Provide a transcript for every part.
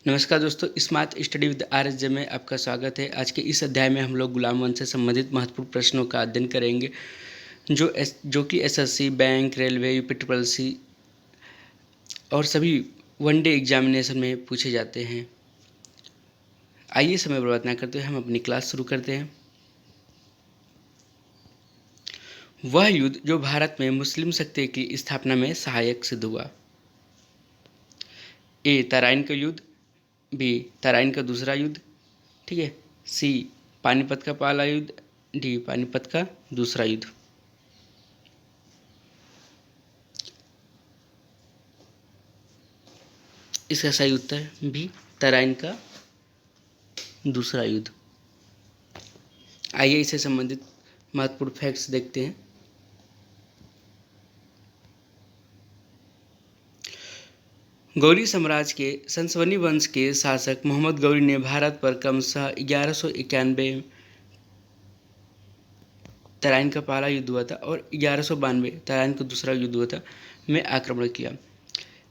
नमस्कार दोस्तों, smart study with आरएसजे में आपका स्वागत है। आज के इस अध्याय में हम लोग गुलाम वंश से संबंधित महत्वपूर्ण प्रश्नों का अध्ययन करेंगे जो कि SSC, bank, railway, UP triple C और सभी वनडे एग्जामिनेशन में पूछे जाते हैं। आइए समय बर्बाद ना करते हुए हम अपनी क्लास शुरू करते हैं। वह युद्ध जो भारत में मुस्लिम शक्ति की स्थापना में सहायक सिद्ध हुआ। ए. तराइन का युद्ध, बी. तराइन का दूसरा युद्ध, ठीक है, सी. पानीपत का पहला युद्ध, डी. पानीपत का दूसरा युद्ध। इसका सही उत्तर बी. तराइन का दूसरा युद्ध। आइए इससे संबंधित महत्वपूर्ण फैक्ट्स देखते हैं। गौरी साम्राज्य के संसवनी वंश के शासक मोहम्मद गौरी ने भारत पर क्रमशः 1191 तराइन का पहला युद्ध हुआ था और 1192 तराइन का दूसरा युद्ध हुआ था में आक्रमण किया।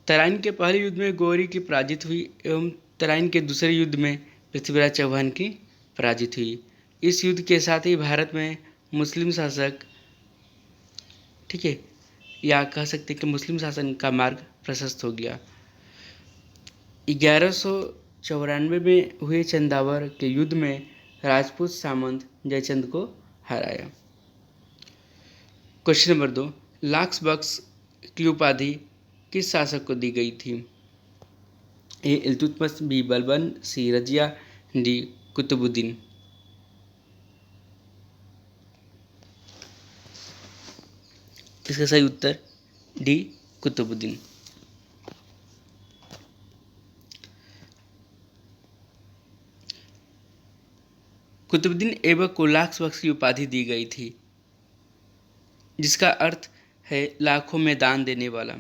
तराइन के पहले युद्ध में गौरी की पराजित हुई एवं तराइन के दूसरे युद्ध में पृथ्वीराज चौहान की पराजित हुई। इस युद्ध के साथ ही भारत में मुस्लिम शासक, ठीक है, या कह सकते हैं कि मुस्लिम शासन का मार्ग प्रशस्त हो गया। 1194 में हुए चंदावर के युद्ध में राजपूत सामंत जयचंद को हराया। क्वेश्चन नंबर 2, लाक्स बक्स की उपाधि किस शासक को दी गई थी? ए. इल्तुतमिश, बी. बलबन, सी. रजिया, डी. कुतुबुद्दीन। इसका सही उत्तर डी. कुतुबुद्दीन। कुतुबुद्दीन ऐबक को लाक्स बक्स की उपाधि दी गई थी, जिसका अर्थ है लाखों में दान देने वाला।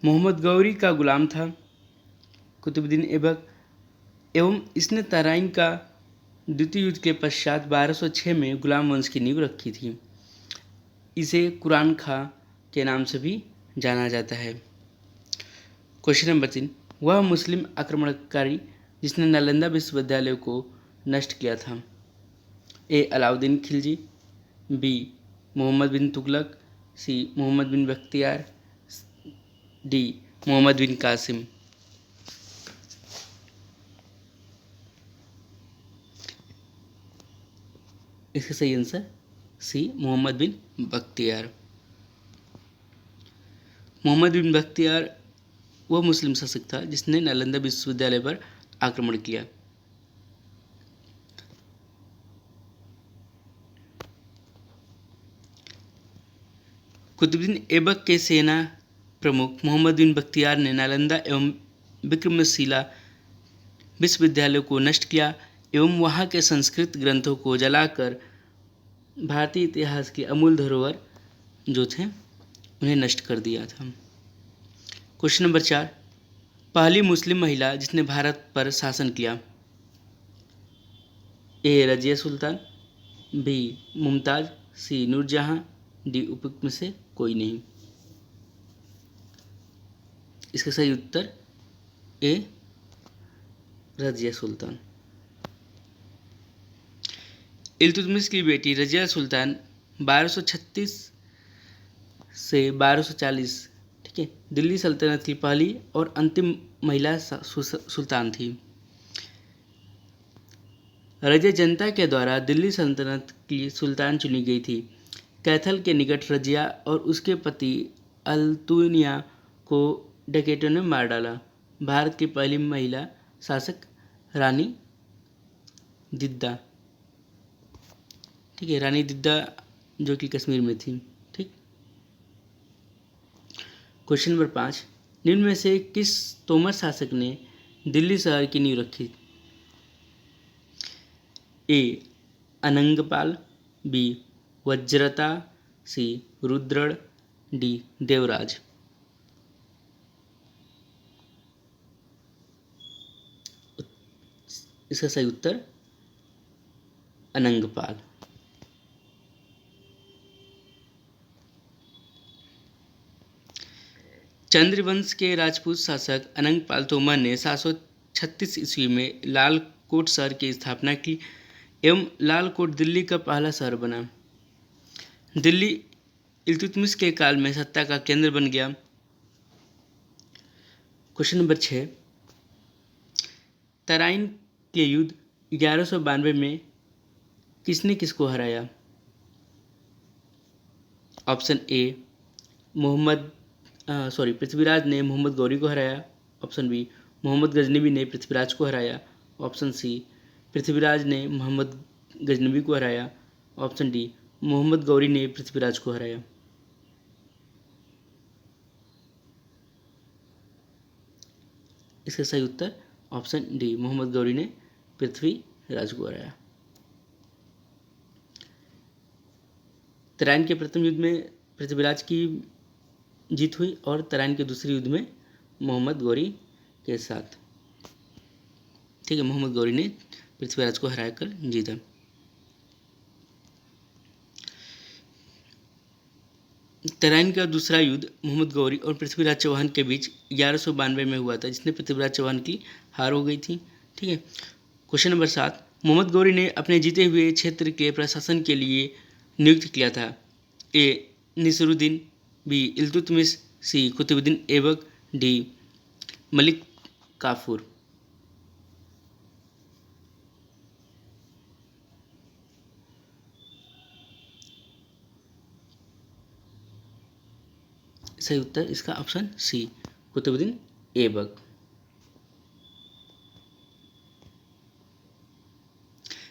मोहम्मद गौरी का गुलाम था कुतुबुद्दीन ऐबक एवं इसने तराइन का द्वितीय युद्ध के पश्चात 1206 में गुलाम वंश की नींव रखी थी। इसे कुरान खां के नाम से भी जाना जाता है। क्वेश्चन नंबर 3, वह मुस्लिम आक्रमणकारी जिसने नालंदा विश्वविद्यालय को नष्ट किया था। ए. अलाउद्दीन खिलजी, बी. मोहम्मद बिन तुगलक, सी. मोहम्मद बिन बख्तियार, डी. मोहम्मद बिन कासिम। इसका सही आंसर सी. मोहम्मद बिन बख्तियार। मोहम्मद बिन बख्तियार वह मुस्लिम शासक था जिसने नालंदा विश्वविद्यालय पर आक्रमण किया। कुतुबुद्दीन ऐबक के सेना प्रमुख मोहम्मद बिन बख्तियार ने नालंदा एवं विक्रमशिला विश्वविद्यालय को नष्ट किया एवं वहां के संस्कृत ग्रंथों को जलाकर भारतीय इतिहास के अमूल धरोहर जो थे उन्हें नष्ट कर दिया था। क्वेश्चन नंबर 4, पहली मुस्लिम महिला जिसने भारत पर शासन किया। ए. रजिया सुल्तान, बी. मुमताज, सी. नूरजहां, डी. उपयुक्त में से कोई नहीं। इसका सही उत्तर ए. रजिया सुल्तान। इल्तुतमिश की बेटी रजिया सुल्तान 1236 से 1240, ठीक है, दिल्ली सल्तनत की पहली और अंतिम महिला सुल्तान थी। रजिया जनता के द्वारा दिल्ली सल्तनत की सुल्तान चुनी गई थी। कैथल के निकट रजिया और उसके पति अल्तुनिया को डकैतों ने मार डाला। भारत की पहली महिला शासक रानी दिद्दा, ठीक है, रानी दिद्दा जो कि कश्मीर में थी, ठीक। क्वेश्चन नंबर 5, निम्न में से किस तोमर शासक ने दिल्ली शहर की नींव रखी? ए. अनंगपाल, बी. वज्रता, सी. रुद्रड़, डी. देवराज। इसका सही उत्तर अनंगपाल। चंद्रवंश के राजपूत शासक अनंगपाल तोमर ने 736 ईस्वी में लाल कोट शहर की स्थापना की एवं लाल कोट दिल्ली का पहला शहर बना। दिल्ली इल्तुतमिश के काल में सत्ता का केंद्र बन गया। क्वेश्चन नंबर 6, तराइन के युद्ध 1192 में किसने किसको हराया? ऑप्शन ए पृथ्वीराज ने मोहम्मद गौरी को हराया। ऑप्शन बी मोहम्मद गजनवी ने पृथ्वीराज को हराया। ऑप्शन सी पृथ्वीराज ने मोहम्मद गजनवी को हराया। ऑप्शन डी मोहम्मद गौरी ने पृथ्वीराज को हराया। इसका सही उत्तर ऑप्शन डी मोहम्मद गौरी ने पृथ्वीराज को हराया। तराइन के प्रथम युद्ध में पृथ्वीराज की जीत हुई और तराइन के दूसरे युद्ध में मोहम्मद गौरी के साथ, ठीक है, मोहम्मद गौरी ने पृथ्वीराज को हराकर जीता। तराइन का दूसरा युद्ध मोहम्मद गौरी और पृथ्वीराज चौहान के बीच 1192 में हुआ था, जिसने पृथ्वीराज चौहान की हार हो गई थी। ठीक है। क्वेश्चन नंबर 7, मोहम्मद गौरी ने अपने जीते हुए क्षेत्र के प्रशासन के लिए नियुक्त किया था। ए निसरुद्दीन, बी इल्तुतमिश, सी कुतुबुद्दीन ऐबक, डी मलिक काफूर। सही उत्तर इसका ऑप्शन सी कुतुबुद्दीन ऐबक।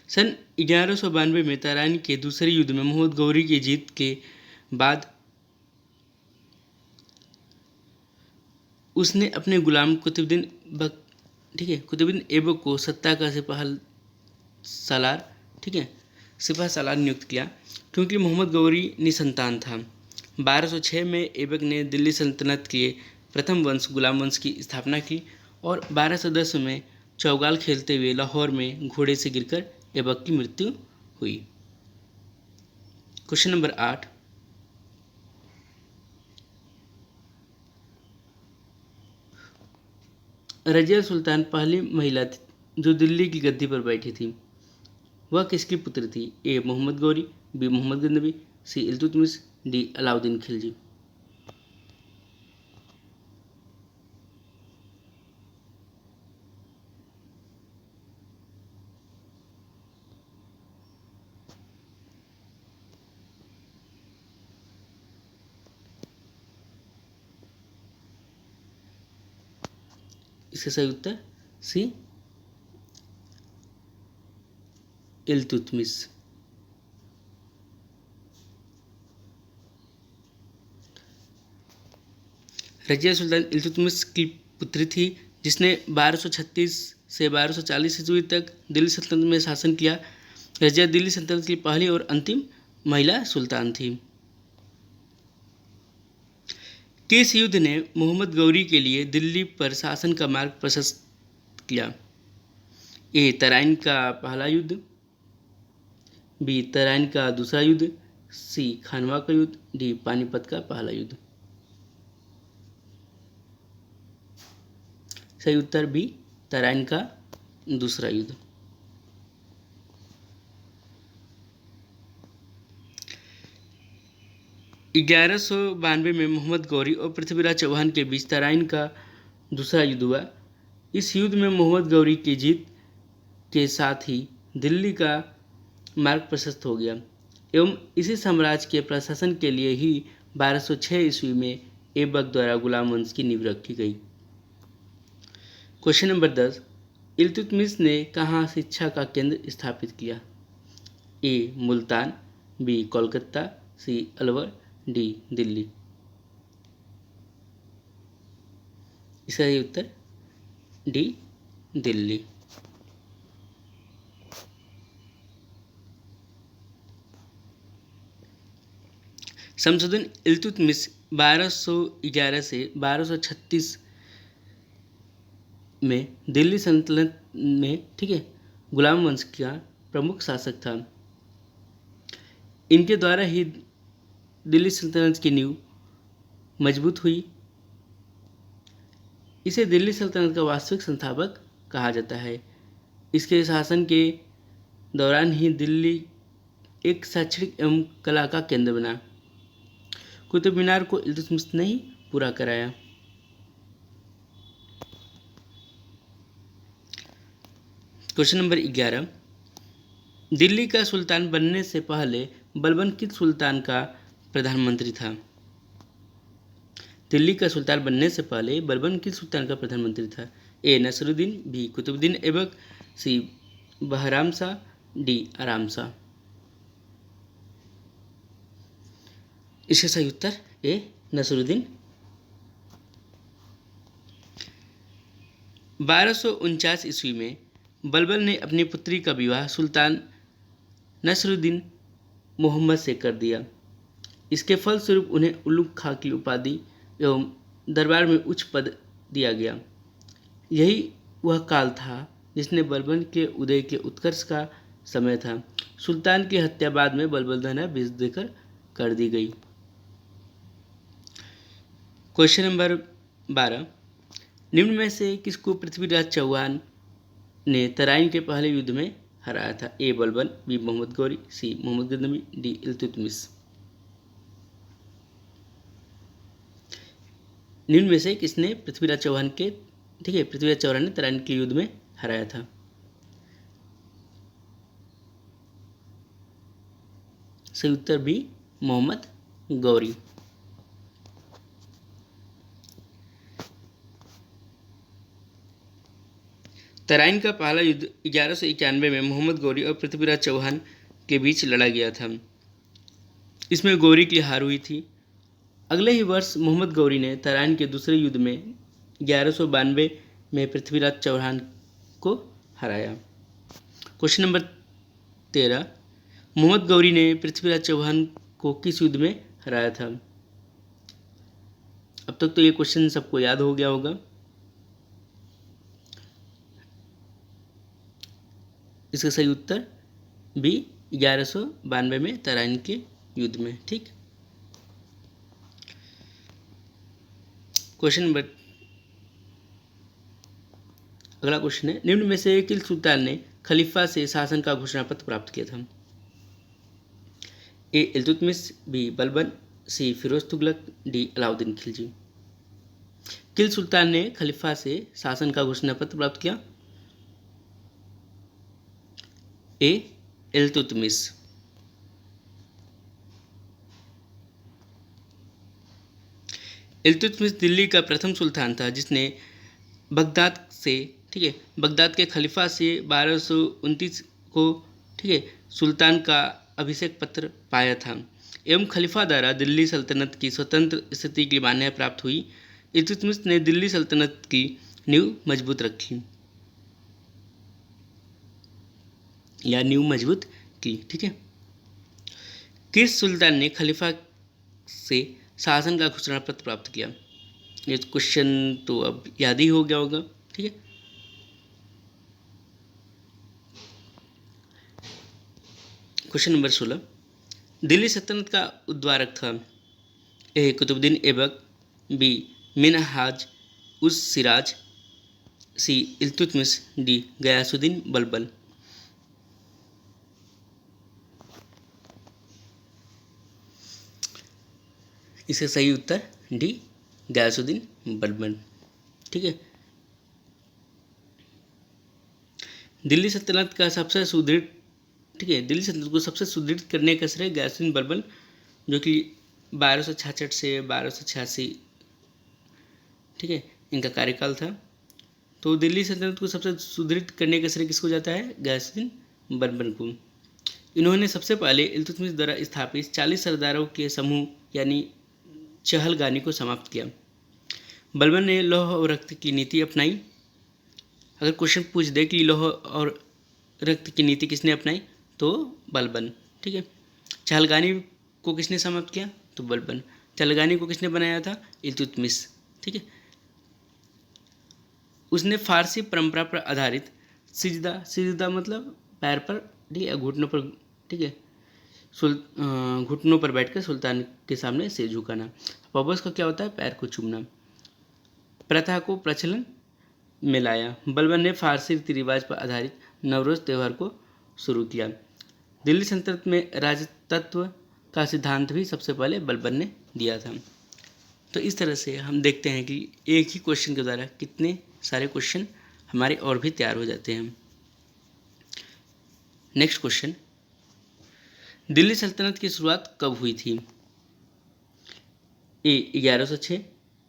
सन 1192 में तराइन के दूसरे युद्ध में मोहम्मद गौरी की जीत के बाद उसने अपने गुलाम कुतुबुद्दीन ऐबक को सत्ता का सिपह सालार नियुक्त किया, क्योंकि मोहम्मद गौरी निसंतान था। 1206 में ऐबक ने दिल्ली सल्तनत के प्रथम वंश गुलाम वंश की स्थापना की और 1210 में चौगाल खेलते हुए लाहौर में घोड़े से गिरकर ऐबक की मृत्यु हुई। क्वेश्चन नंबर 8, रजिया सुल्तान पहली महिला थी जो दिल्ली की गद्दी पर बैठी थी। वह किसकी पुत्री थी? ए मोहम्मद गौरी, बी मोहम्मद गजनवी, सी इल्तुतमिश, डी अलाउद्दीन खिलजी। इसका सही उत्तर सी इल्तुतमिश। रजिया सुल्तान इल्तुतमिश की पुत्री थी, जिसने 1236 से 1240 ईस्वी तक दिल्ली सल्तनत में शासन किया। रजिया दिल्ली सल्तनत की पहली और अंतिम महिला सुल्तान थी। किस युद्ध ने मोहम्मद गौरी के लिए दिल्ली पर शासन का मार्ग प्रशस्त किया? ए तराइन का पहला युद्ध, बी तराइन का दूसरा युद्ध, सी खानवा का युद्ध, डी पानीपत का पहला युद्ध। सही उत्तर बी तराइन का दूसरा युद्ध। ग्यारह सौ 92 में मोहम्मद गौरी और पृथ्वीराज चौहान के बीच तराइन का दूसरा युद्ध हुआ। इस युद्ध में मोहम्मद गौरी की जीत के साथ ही दिल्ली का मार्ग प्रशस्त हो गया एवं इसी साम्राज्य के प्रशासन के लिए ही 1206 ईस्वी में ऐबक द्वारा गुलाम वंश की नींव रखी गई। क्वेश्चन नंबर 10, इल्तुतमिश ने कहाँ शिक्षा का केंद्र स्थापित किया? ए मुल्तान, बी कोलकाता, सी अलवर, डी दिल्ली। इसका सही उत्तर डी दिल्ली। शमसुद्दीन इल्तुतमिश 1211 से 1236 में दिल्ली सल्तनत में गुलाम वंश का प्रमुख शासक था। इनके द्वारा ही दिल्ली सल्तनत की नींव मजबूत हुई इसे दिल्ली सल्तनत का वास्तविक संस्थापक कहा जाता है। इसके शासन के दौरान ही दिल्ली एक शैक्षणिक एवं कला का केंद्र बना। कुतुब मीनार को इल्तुतमिश ने ही पूरा कराया। क्वेश्चन नंबर 11, दिल्ली का सुल्तान बनने से पहले बलबन किस सुल्तान का प्रधानमंत्री था? दिल्ली का सुल्तान बनने से पहले बलबन किस सुल्तान का प्रधानमंत्री था? ए नसरुद्दीन, बी कुतुबुद्दीन ऐबक, सी बहराम शाह, डी आराम शाह। इसका सही उत्तर ए नसरुद्दीन। 1249 ईस्वी में बलबन ने अपनी पुत्री का विवाह सुल्तान नसरुद्दीन मोहम्मद से कर दिया। इसके फलस्वरूप उन्हें उलुग खां की उपाधि एवं दरबार में उच्च पद दिया गया। यही वह काल था जिसने बलबन के उदय के उत्कर्ष का समय था। सुल्तान की हत्या बाद में बलबन द्वारा बेच देकर कर दी गई। क्वेश्चन नंबर 12, निम्न में से किसको पृथ्वीराज चौहान ने तराइन के पहले युद्ध में हराया था? ए बलबन, बी मोहम्मद गौरी, सी मोहम्मद गजनवी, डी इल्तुतमिश। निम्न में से किसने पृथ्वीराज चौहान के पृथ्वीराज चौहान ने तराइन के युद्ध में हराया था? सही उत्तर बी मोहम्मद गौरी। तराइन का पहला युद्ध 1191 में मोहम्मद गौरी और पृथ्वीराज चौहान के बीच लड़ा गया था। इसमें गौरी की हार हुई थी। अगले ही वर्ष मोहम्मद गौरी ने तराइन के दूसरे युद्ध में 1192 में पृथ्वीराज चौहान को हराया। क्वेश्चन नंबर 13, मोहम्मद गौरी ने पृथ्वीराज चौहान को किस युद्ध में हराया था? अब तक तो ये क्वेश्चन सबको याद हो गया होगा। इसका सही उत्तर बी 1192 में तराइन के युद्ध में। ठीक। क्वेश्चन नंबर अगला क्वेश्चन है, निम्न में से किस सुल्तान ने खलीफा से शासन का घोषणा पत्र प्राप्त किया था? ए इल्तुतमिश, बी बलबन, सी फिरोज तुगलक, डी अलाउद्दीन खिलजी। किस सुल्तान ने खलीफा से शासन का घोषणा पत्र प्राप्त किया? ए इल्तुतमिश। इल्तुतमिश दिल्ली का प्रथम सुल्तान था जिसने बगदाद से बगदाद के खलीफा से 1229 को सुल्तान का अभिषेक पत्र पाया था एवं खलीफा द्वारा दिल्ली सल्तनत की स्वतंत्र स्थिति की मान्यता प्राप्त हुई। इल्तुतमिश ने दिल्ली सल्तनत की नींव मजबूत रखी या नींव मजबूत की। ठीक है। किस सुल्तान ने खलीफा से शासन का घोषणा पत्र प्राप्त किया? ये क्वेश्चन तो अब याद ही हो गया होगा। ठीक है। क्वेश्चन नंबर 16, दिल्ली सल्तनत का उद्वारक था? ए कुतुबुद्दीन ऐबक, बी मिनहाज उस सिराज, सी इल्तुतमिश, डी गयासुद्दीन बलबन। इसका सही उत्तर डी गयासुद्दीन बलबन। ठीक है। दिल्ली सल्तनत का सबसे सुदृढ़ दिल्ली सल्तनत को सबसे सुदृढ़ करने का श्रेय गयासुद्दीन बलबन, जो कि 1266 से 1286 इनका कार्यकाल था। तो दिल्ली सल्तनत को सबसे सुदृढ़ करने का श्रेय किसको जाता है? गयासुद्दीन बलबन को। इन्होंने सबसे पहले इल्तुतमिश द्वारा स्थापित 40 सरदारों के समूह यानी चहलगानी को समाप्त किया। बलबन ने लौह और रक्त की नीति अपनाई। अगर क्वेश्चन पूछ दे कि लौह और रक्त की नीति किसने अपनाई तो बलबन। ठीक है। चहलगानी को किसने समाप्त किया? तो बलबन। चहलगानी को किसने बनाया था? इल्तुतमिश। ठीक है। उसने फारसी परंपरा पर आधारित सिजदा मतलब पैर पर या घुटनों पर घुटनों पर बैठकर सुल्तान के सामने सिर झुकाना। पबस का क्या होता है? पैर को चूमना। प्रथा को प्रचलन में लाया। बलबन ने फारसी रीति रिवाज पर आधारित नवरोज त्यौहार को शुरू किया। दिल्ली सल्तनत में राजतत्व का सिद्धांत भी सबसे पहले बलबन ने दिया था। तो इस तरह से हम देखते हैं कि एक ही क्वेश्चन के द्वारा कितने सारे क्वेश्चन हमारे और भी तैयार हो जाते हैं। नेक्स्ट क्वेश्चन, दिल्ली सल्तनत की शुरुआत कब हुई थी? ए 1106,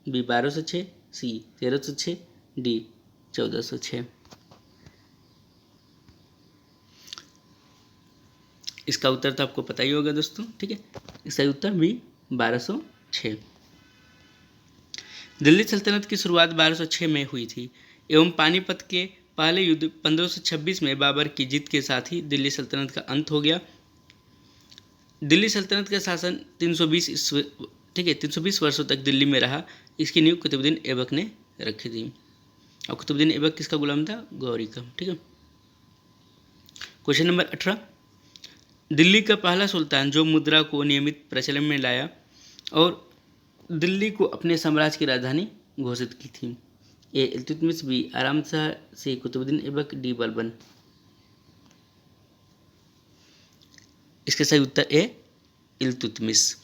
बी 1206, सी 1306, डी 1406। इसका उत्तर तो आपको पता ही होगा दोस्तों, ठीक है। इसका उत्तर भी 1206। दिल्ली सल्तनत की शुरुआत 1206 में हुई थी एवं पानीपत के पहले युद्ध 1526 में बाबर की जीत के साथ ही दिल्ली सल्तनत का अंत हो गया। दिल्ली सल्तनत का शासन 320 वर्षों तक दिल्ली में रहा। इसकी नींव कुतुबुद्दीन ऐबक ने रखी थी। और कुतुबुद्दीन ऐबक किसका गुलाम था? गौरी का, ठीक है। क्वेश्चन नंबर 18, दिल्ली का पहला सुल्तान जो मुद्रा को नियमित प्रचलन में लाया और दिल्ली को अपने साम्राज्य की राजधानी घोषित की थी? ए इल्तुतमिश, बी आराम शाह, सी कुतुबुद्दीन ऐबक, डी बलबन। इसका सही उत्तर ए इल्तुतमिश।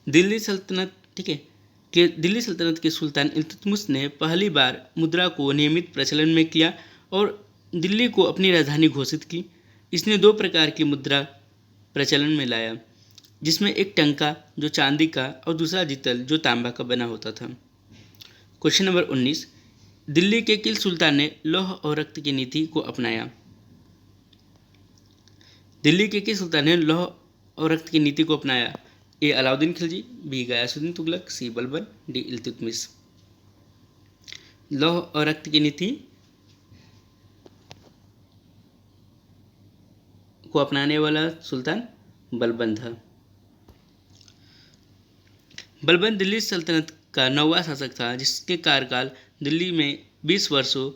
दिल्ली सल्तनत, ठीक है, कि दिल्ली सल्तनत के सुल्तान इल्तुतमिश ने पहली बार मुद्रा को नियमित प्रचलन में किया और दिल्ली को अपनी राजधानी घोषित की। इसने दो प्रकार की मुद्रा प्रचलन में लाया, जिसमें एक टंका जो चांदी का और दूसरा जितल जो तांबा का बना होता था। क्वेश्चन नंबर 19, दिल्ली के किस सुल्तान ने लौह और रक्त की नीति को अपनाया? दिल्ली के किस सुल्तान ने लौह और रक्त की नीति को अपनाया? ए अलाउद्दीन खिलजी, बी गयासुद्दीन तुगलक, सी बलबन, डी इल्तुतमिश। लौह और रक्त की नीति को अपनाने वाला सुल्तान बलबन था। बलबन दिल्ली सल्तनत का 9वां शासक था, जिसके कार्यकाल दिल्ली में 20 वर्षों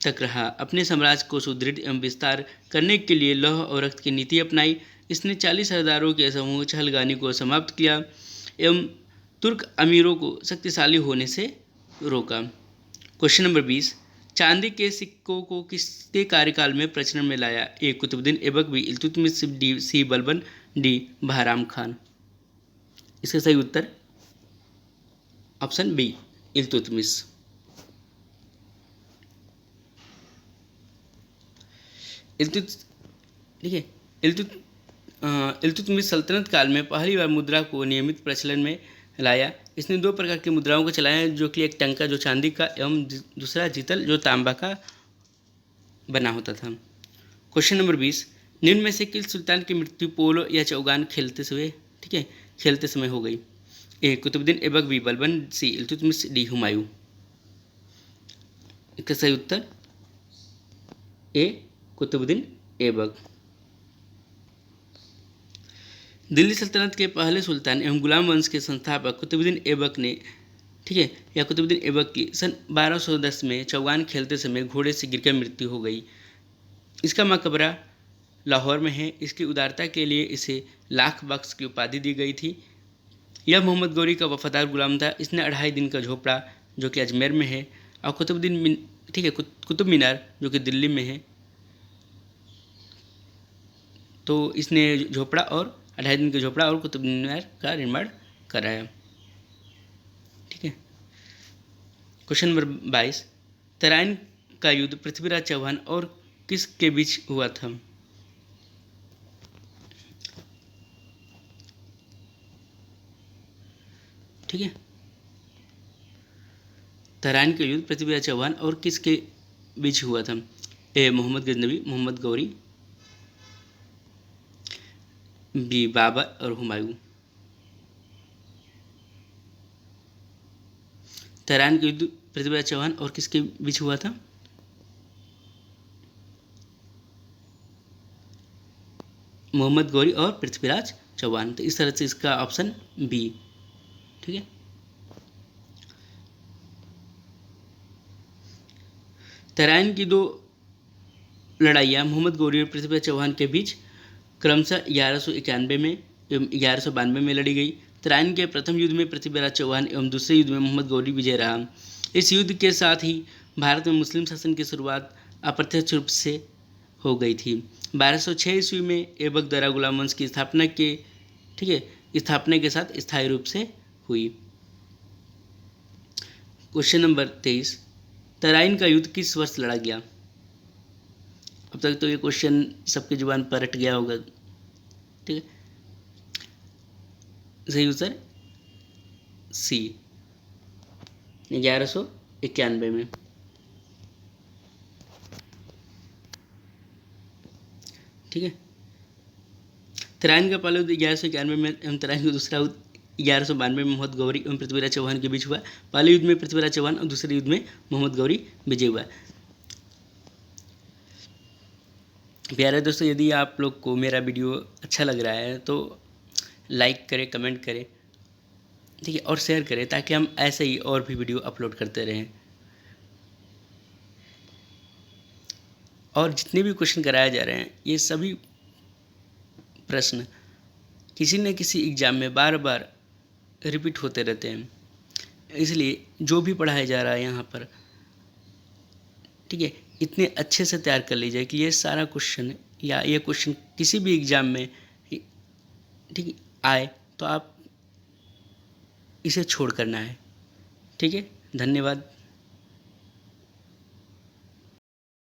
तक रहा। अपने साम्राज्य को सुदृढ़ एवं विस्तार करने के लिए लौह और रक्त की नीति अपनाई। इसने 40 सरदारों के समूह चहलगानी को समाप्त किया एवं तुर्क अमीरों को शक्तिशाली होने से रोका। क्वेश्चन नंबर 20, चांदी के सिक्कों को किसके कार्यकाल में प्रचलन में लाया? A Qutbuddin Aibak, B Iltutmish, D C Balban, D Bahram Khan. इसका सही उत्तर ऑप्शन बी इल्तुतमिश। ठीक है, इल्तुतमिश सल्तनत काल में पहली बार मुद्रा को नियमित प्रचलन में लाया। इसने दो प्रकार की मुद्राओं को चलाया, जो कि एक टंका जो चांदी का एवं दूसरा जितल जो तांबा का बना होता था। क्वेश्चन नंबर 20, निम्न में से किस सुल्तान की मृत्यु पोलो या चौगान खेलते समय हो गई? ए कुतुबुद्दीन ऐबक, बी बलबन, सी इल्तुतमिश, डी हुमायूं। इसका सही उत्तर ए कुतुबुद्दीन ऐबक। दिल्ली सल्तनत के पहले सुल्तान एवं गुलाम वंश के संस्थापक कुतुबुद्दीन ऐबक ने, ठीक है, या कुतुबुद्दीन ऐबक की सन 1210 में चौगान खेलते समय घोड़े से गिरकर मृत्यु हो गई। इसका मकबरा लाहौर में है। इसकी उदारता के लिए इसे लाख बख्श की उपाधि दी गई थी। यह मोहम्मद गौरी का वफादार गुलाम था। इसने 2.5 दिन का झोपड़ा जो कि अजमेर में है और कुतुब मीनार जो कि दिल्ली में है, तो इसने झोपड़ा और 2.5 दिन का झोपड़ा और कुतुब मीनार का निर्माण कराया। ठीक है। क्वेश्चन नंबर 22, तराइन का युद्ध पृथ्वीराज चौहान और किसके बीच हुआ था? ठीक है, तराइन का युद्ध पृथ्वीराज चौहान और किसके बीच हुआ था? ए मोहम्मद गजनवी, मोहम्मद गौरी, बी बाबर और हुमायूं। तराइन का युद्ध पृथ्वीराज चौहान और किसके बीच हुआ था? मोहम्मद गौरी और पृथ्वीराज चौहान। तो इस तरह से इसका ऑप्शन बी। ठीक है, तराइन की 2 लड़ाइयाँ मोहम्मद गौरी और पृथ्वीराज चौहान के बीच क्रमशः 1191 में एवं 1192 में लड़ी गई। तराइन के प्रथम युद्ध में पृथ्वीराज चौहान एवं दूसरे युद्ध में मोहम्मद गौरी विजय रहा। इस युद्ध के साथ ही भारत में मुस्लिम शासन की शुरुआत अप्रत्यक्ष रूप से हो गई थी। 1206 ईस्वी में ऐबक द्वारा गुलाम वंश की स्थापना के साथ स्थायी रूप से हुई। क्वेश्चन नंबर 23, तराइन का युद्ध किस वर्ष लड़ा गया? अब तक तो ये क्वेश्चन सबकी जुबान पर रट गया होगा। ठीक है, सही उत्तर सी, 1191 में। ठीक है, तराइन का पहला युद्ध 1191 में एवं तराइन का दूसरा युद्ध 1192 में मोहम्मद गौरी एवं पृथ्वीराज चौहान के बीच हुआ। पहले युद्ध में पृथ्वीराज चौहान और दूसरे युद्ध में मोहम्मद गौरी विजय हुआ। प्यारे दोस्तों, यदि आप लोग को मेरा वीडियो अच्छा लग रहा है तो लाइक करें, कमेंट करें, ठीक है, और शेयर करें ताकि हम ऐसे ही और भी वीडियो अपलोड करते रहें। और जितने भी क्वेश्चन कराए जा रहे हैं ये सभी प्रश्न किसी न किसी एग्ज़ाम में बार बार रिपीट होते रहते हैं, इसलिए जो भी पढ़ाया जा रहा है यहाँ पर, ठीक है, इतने अच्छे से तैयार कर लीजिए कि ये सारा क्वेश्चन या ये क्वेश्चन किसी भी एग्ज़ाम में ठीक आए तो आप इसे छोड़ करना है। ठीक है, धन्यवाद।